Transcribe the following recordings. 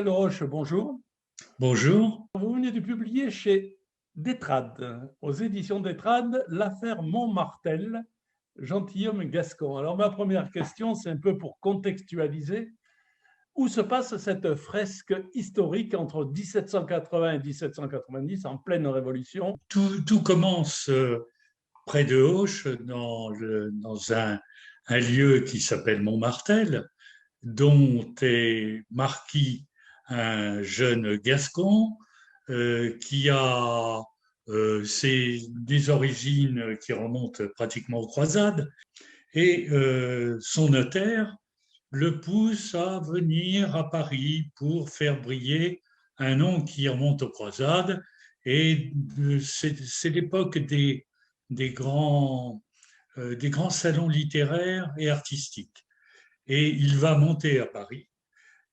Michel Roche, bonjour. Bonjour. Vous venez de publier chez Détrade, aux éditions Détrade, l'affaire Montmartel, gentilhomme Gascon. Alors ma première question, c'est un peu pour contextualiser. Où se passe cette fresque historique entre 1780 et 1790, en pleine Révolution? Tout commence près de Auch, dans un lieu qui s'appelle Montmartel, dont est marquis un jeune Gascon qui a des origines qui remontent pratiquement aux croisades, et son notaire le pousse à venir à Paris pour faire briller un nom qui remonte aux croisades. Et c'est l'époque des grands salons littéraires et artistiques. Et il va monter à Paris.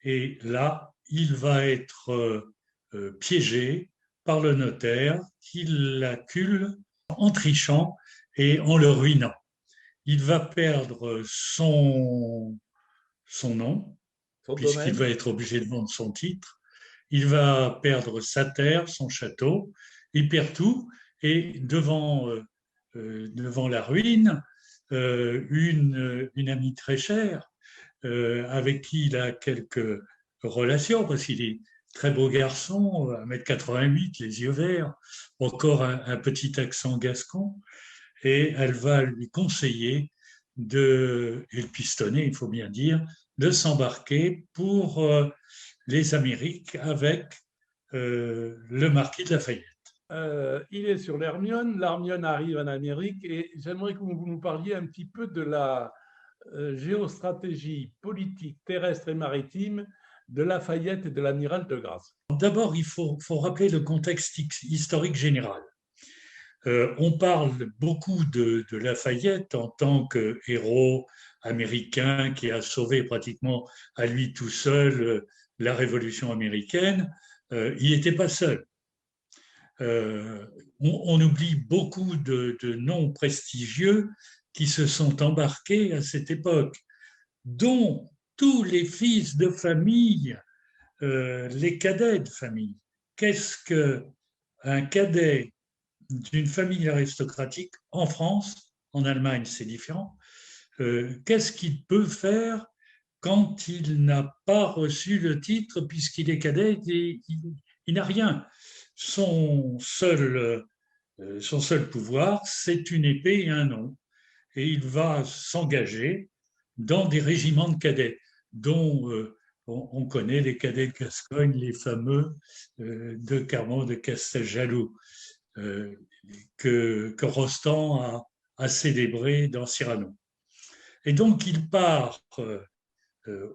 Et là, il va être piégé par le notaire qui l'accule en trichant et en le ruinant. Il va perdre son nom, Son puisqu'il domaine? va être obligé de vendre son titre. Il va perdre sa terre, son château, il perd tout, et devant la ruine, une amie très chère, avec qui il a quelques relations, parce qu'il est très beau garçon, 1,88 m, les yeux verts, encore un petit accent gascon, et elle va lui conseiller et le pistonner, il faut bien dire, de s'embarquer pour les Amériques avec le marquis de Lafayette. Il est sur l'Hermione arrive en Amérique et j'aimerais que vous nous parliez un petit peu de la géostratégie politique terrestre et maritime de Lafayette et de l'amiral de Grasse. D'abord, faut rappeler le contexte historique général. On parle beaucoup de Lafayette en tant que héros américain qui a sauvé pratiquement à lui tout seul la Révolution américaine. Il n'était pas seul. On oublie beaucoup de noms prestigieux qui se sont embarqués à cette époque, dont tous les fils de famille, les cadets de famille. Qu'est-ce qu'un cadet d'une famille aristocratique en France? En Allemagne, c'est différent. Qu'est-ce qu'il peut faire quand il n'a pas reçu le titre puisqu'il est cadet et il n'a rien? Son seul pouvoir, c'est une épée et un nom. Et il va s'engager dans des régiments de cadets, dont on connaît les cadets de Gascogne, les fameux de Carmont de Casteljaloux, que Rostand a célébré dans Cyrano. Et donc il part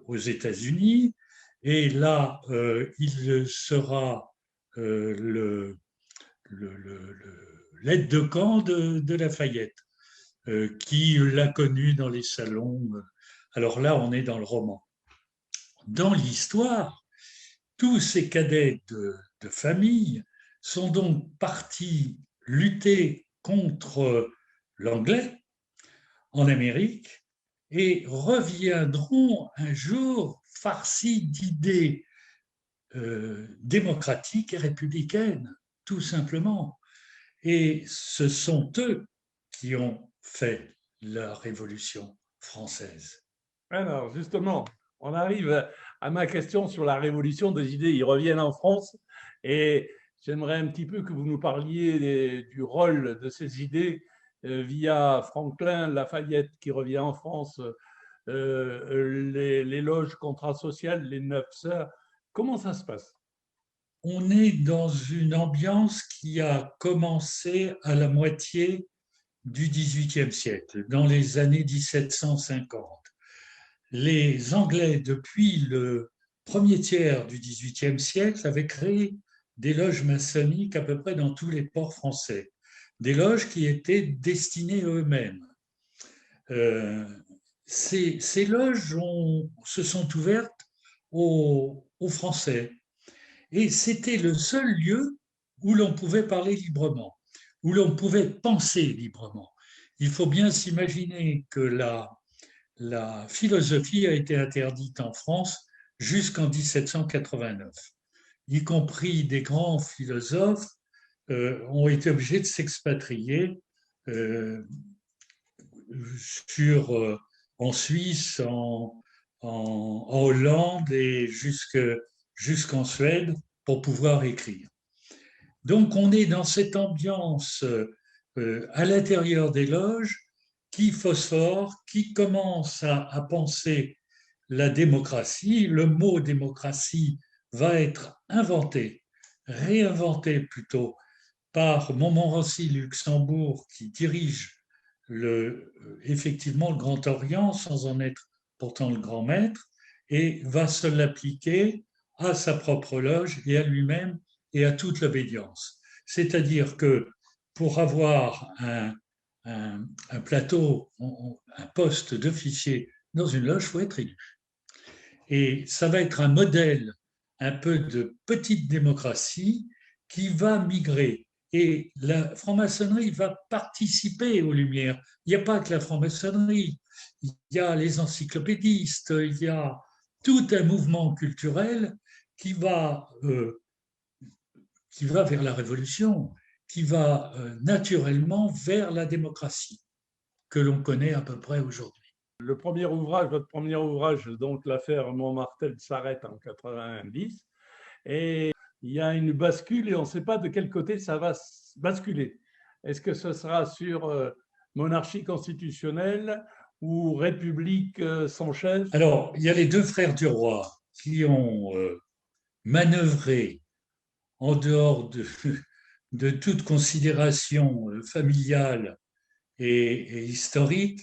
aux États-Unis, et là il sera l'aide de camp de Lafayette, qui l'a connu dans les salons. Alors là, on est dans le roman. Dans l'histoire, tous ces cadets de famille sont donc partis lutter contre l'anglais en Amérique et reviendront un jour farcis d'idées démocratiques et républicaines, tout simplement. Et ce sont eux qui ont fait la Révolution française. Alors justement, on arrive à ma question sur la révolution des idées. Ils reviennent en France et j'aimerais un petit peu que vous nous parliez du rôle de ces idées via Franklin, Lafayette qui revient en France, les loges contrat social, les neuf sœurs. Comment ça se passe? On est dans une ambiance qui a commencé à la moitié du XVIIIe siècle, dans les années 1750. Les Anglais, depuis le premier tiers du XVIIIe siècle, avaient créé des loges maçonniques à peu près dans tous les ports français, des loges qui étaient destinées à eux-mêmes. Ces loges se sont ouvertes aux Français, et c'était le seul lieu où l'on pouvait parler librement, où l'on pouvait penser librement. Il faut bien s'imaginer que la philosophie a été interdite en France jusqu'en 1789, y compris des grands philosophes, ont été obligés de s'expatrier euh, sur, en Suisse, en Hollande et jusqu'en Suède pour pouvoir écrire. Donc on est dans cette ambiance à l'intérieur des loges qui phosphore, qui commence à penser la démocratie. Le mot démocratie va être inventé, réinventé plutôt, par Montmorency-Luxembourg qui dirige effectivement le Grand Orient sans en être pourtant le grand maître et va se l'appliquer à sa propre loge et à lui-même et à toute l'obédience. C'est-à-dire que pour avoir un plateau, un poste d'officier dans une loge, il faut être élu. Et ça va être un modèle un peu de petite démocratie qui va migrer. Et la franc-maçonnerie va participer aux Lumières. Il n'y a pas que la franc-maçonnerie, il y a les encyclopédistes, il y a tout un mouvement culturel qui va, euh, qui va vers la révolution, qui va naturellement vers la démocratie que l'on connaît à peu près aujourd'hui. Le premier ouvrage, votre premier ouvrage, donc l'affaire Montmartel, s'arrête en 90 et il y a une bascule et on ne sait pas de quel côté ça va basculer. Est-ce que ce sera sur monarchie constitutionnelle ou république sans chef? Alors, il y a les deux frères du roi qui ont manœuvré en dehors de toute considération familiale et historique.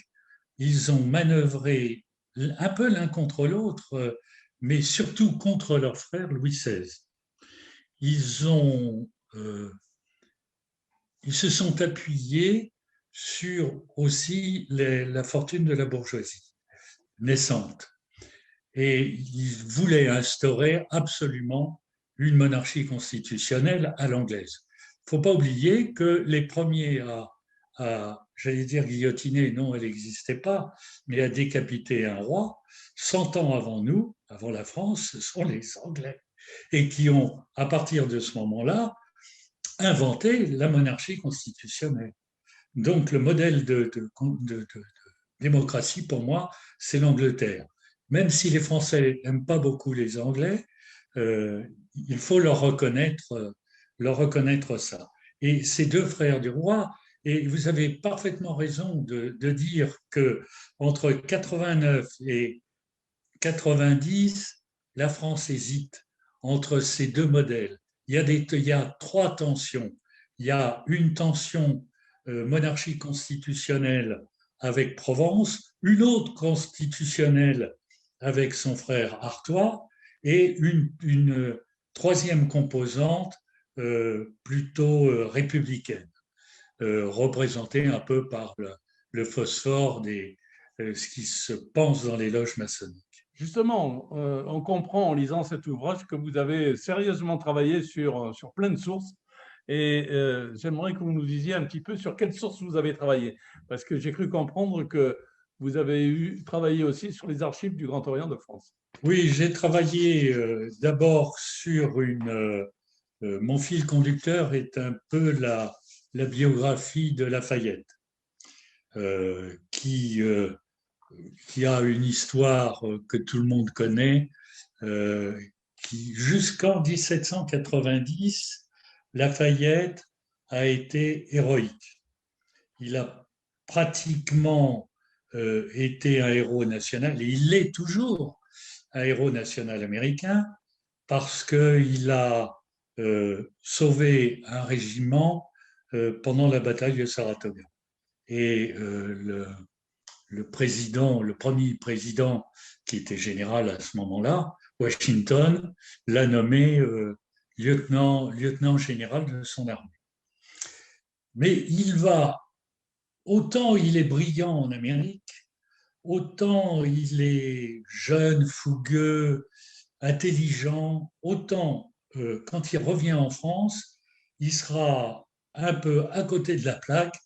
Ils ont manœuvré un peu l'un contre l'autre, mais surtout contre leur frère Louis XVI. Ils ont, ils se sont appuyés sur aussi la fortune de la bourgeoisie naissante. Et ils voulaient instaurer absolument une monarchie constitutionnelle à l'anglaise. Il ne faut pas oublier que les premiers j'allais dire guillotiner, non, elle n'existait pas, mais à décapiter un roi, 100 ans avant nous, avant la France, ce sont les Anglais. Et qui ont, à partir de ce moment-là, inventé la monarchie constitutionnelle. Donc le modèle de démocratie, pour moi, c'est l'Angleterre. Même si les Français n'aiment pas beaucoup les Anglais, il faut leur reconnaître ça. Et ces deux frères du roi, et vous avez parfaitement raison de dire que entre 89 et 90, la France hésite entre ces deux modèles. Il y a trois tensions. Il y a une tension monarchie constitutionnelle avec Provence, une autre constitutionnelle avec son frère Artois et une troisième composante plutôt républicaine, représentée un peu par le phosphore ce qui se pense dans les loges maçonniques. Justement, on comprend en lisant cet ouvrage que vous avez sérieusement travaillé sur plein de sources. Et j'aimerais que vous nous disiez un petit peu sur quelles sources vous avez travaillé. Parce que j'ai cru comprendre que vous avez travaillé aussi sur les archives du Grand Orient de France. Oui, j'ai travaillé d'abord sur mon fil conducteur est un peu la biographie de Lafayette, euh, qui, euh, qui a une histoire que tout le monde connaît, qui jusqu'en 1790, Lafayette a été héroïque. Il a pratiquement été un héros national, et il l'est toujours un héros national américain, parce qu'il a sauvé un régiment pendant la bataille de Saratoga. Et le premier président, qui était général à ce moment-là, Washington, l'a nommé lieutenant général de son armée. Mais autant il est brillant en Amérique, autant il est jeune, fougueux, intelligent, autant quand il revient en France, il sera un peu à côté de la plaque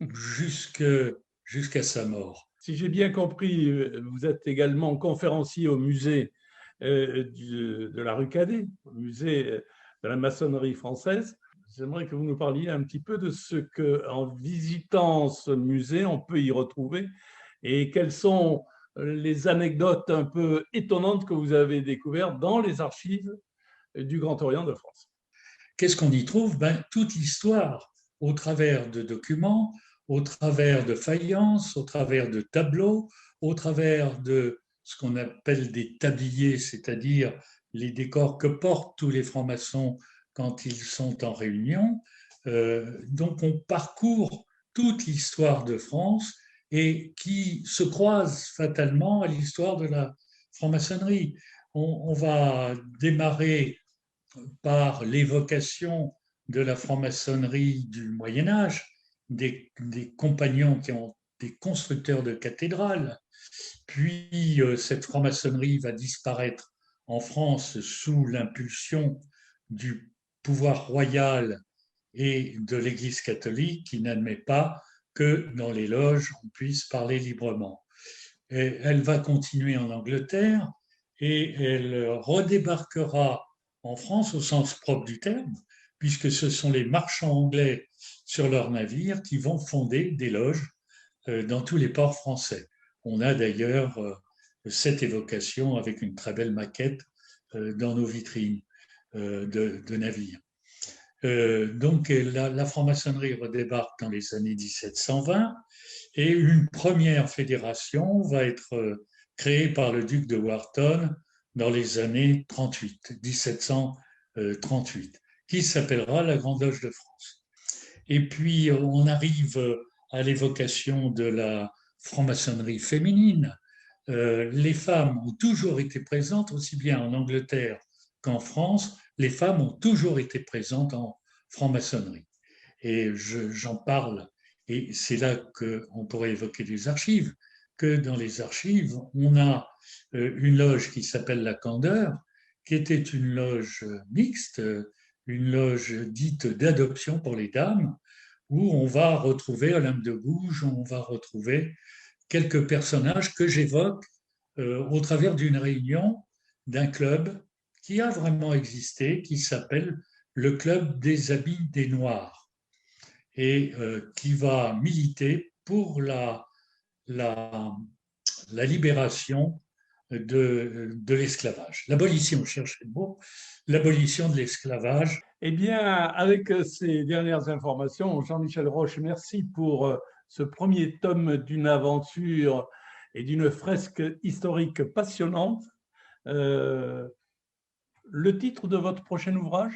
jusqu'à sa mort. Si j'ai bien compris, vous êtes également conférencier au musée de la rue Cadet, au musée de la maçonnerie française. J'aimerais que vous nous parliez un petit peu de ce qu'en visitant ce musée, on peut y retrouver et quelles sont les anecdotes un peu étonnantes que vous avez découvertes dans les archives du Grand Orient de France. Qu'est-ce qu'on y trouve? Toute l'histoire, au travers de documents, au travers de faïences, au travers de tableaux, au travers de ce qu'on appelle des tabliers, c'est-à-dire les décors que portent tous les francs-maçons quand ils sont en réunion. Donc on parcourt toute l'histoire de France et qui se croise fatalement à l'histoire de la franc-maçonnerie. On va démarrer par l'évocation de la franc-maçonnerie du Moyen Âge, des compagnons qui ont des constructeurs de cathédrales. Puis cette franc-maçonnerie va disparaître en France sous l'impulsion du pouvoir royal et de l'Église catholique qui n'admet pas que dans les loges on puisse parler librement. Et elle va continuer en Angleterre et elle redébarquera en France au sens propre du terme, puisque ce sont les marchands anglais sur leurs navires qui vont fonder des loges dans tous les ports français. On a d'ailleurs cette évocation avec une très belle maquette dans nos vitrines de navires. Donc la franc-maçonnerie redébarque dans les années 1720 et une première fédération va être créée par le duc de Wharton dans les années 1738, qui s'appellera la Grande Loge de France. Et puis on arrive à l'évocation de la franc-maçonnerie féminine. Les femmes ont toujours été présentes, aussi bien en Angleterre qu'en France, les femmes ont toujours été présentes en franc-maçonnerie. Et j'en parle, et c'est là qu'on pourrait évoquer les archives, que dans les archives, on a une loge qui s'appelle la Candeur, qui était une loge mixte, une loge dite d'adoption pour les dames, où on va retrouver Olympe de Gouges, on va retrouver quelques personnages que j'évoque au travers d'une réunion d'un club qui a vraiment existé, qui s'appelle le Club des Habits des Noirs, et qui va militer pour la libération de l'esclavage. L'abolition, cherchez le mot, l'abolition de l'esclavage. Eh bien, avec ces dernières informations, Jean-Michel Roche, merci pour ce premier tome d'une aventure et d'une fresque historique passionnante. Le titre de votre prochain ouvrage?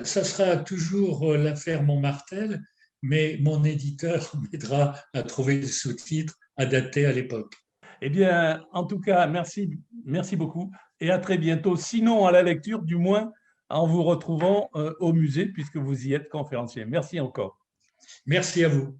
Ça sera toujours l'affaire Montmartel, mais mon éditeur m'aidera à trouver le sous-titre adapté à l'époque. Eh bien, en tout cas, merci beaucoup et à très bientôt. Sinon, à la lecture, du moins en vous retrouvant au musée, puisque vous y êtes conférencier. Merci encore. Merci à vous.